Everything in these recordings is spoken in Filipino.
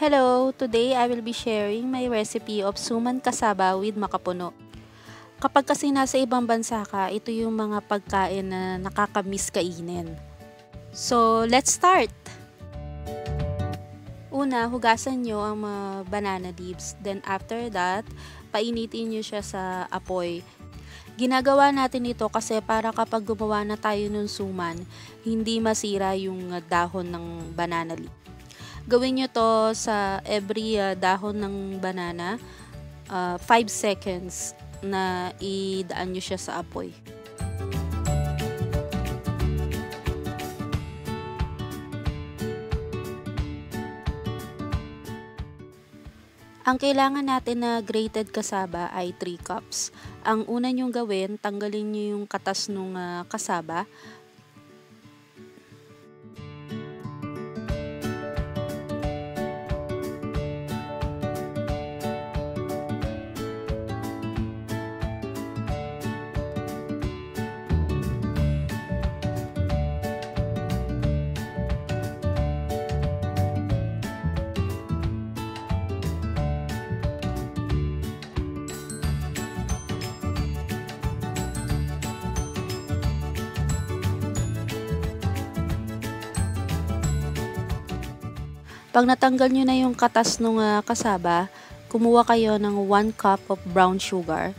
Hello! Today I will be sharing my recipe of suman kasaba with makapuno. Kapag kasi nasa ibang bansa ka, ito yung mga pagkain na nakakamiss kainin. So, let's start! Una, hugasan nyo ang mga banana leaves. Then after that, painitin nyo siya sa apoy. Ginagawa natin ito kasi para kapag gumawa na tayo ng suman, hindi masira yung dahon ng banana leaf. Gawin nyo to sa every dahon ng banana, 5 seconds na idaan nyo siya sa apoy. Ang kailangan natin na grated kasaba ay 3 cups. Ang una nyong gawin, tanggalin nyo yung katas ng kasaba. Pag natanggal nyo na yung katas ng kasaba, kumuha kayo ng 1 cup of brown sugar.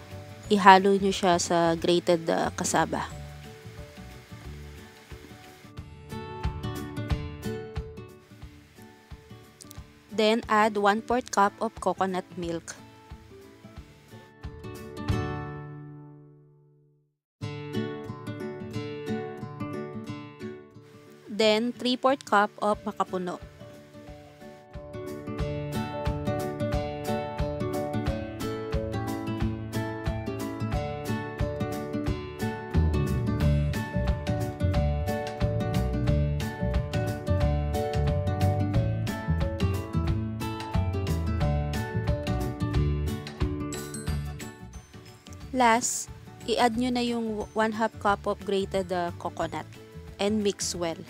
Ihalo nyo siya sa grated kasaba. Then add 1/4 cup of coconut milk. Then 3/4 cup of makapuno. Last, i-add nyo na yung 1/2 cup of grated coconut and mix well.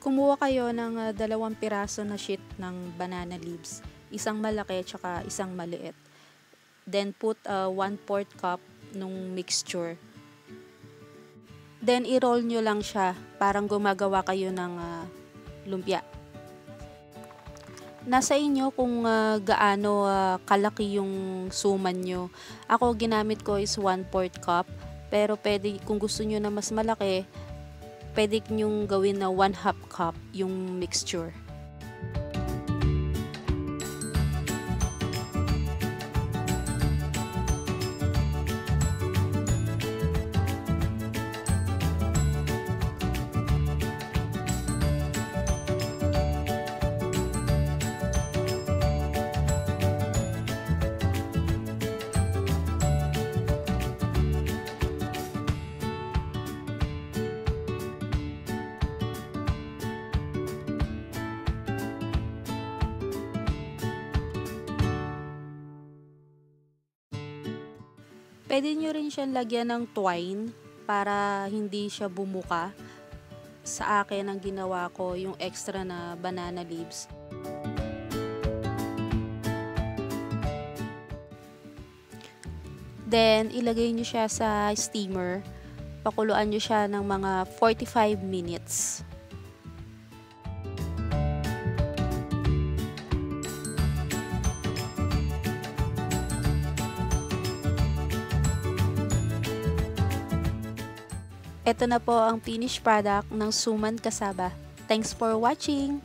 Kumuha kayo ng 2 piraso na sheet ng banana leaves. Isang malaki at isang maliit. Then put 1/4 cup nung mixture. Then i-roll nyo lang siya, parang gumagawa kayo ng lumpia. Nasa inyo kung gaano kalaki yung suman nyo. Ako ginamit ko is 1/4 cup, pero pwede, kung gusto nyo na mas malaki, pwede nyong gawin na 1/2 cup yung mixture. Pwede nyo rin siyang lagyan ng twine para hindi siya bumuka. Sa akin, ang ginawa ko yung extra na banana leaves. Then, ilagay nyo siya sa steamer. Pakuluan nyo siya ng mga 45 minutes. Ito na po ang finished product ng suman kasaba. Thanks for watching!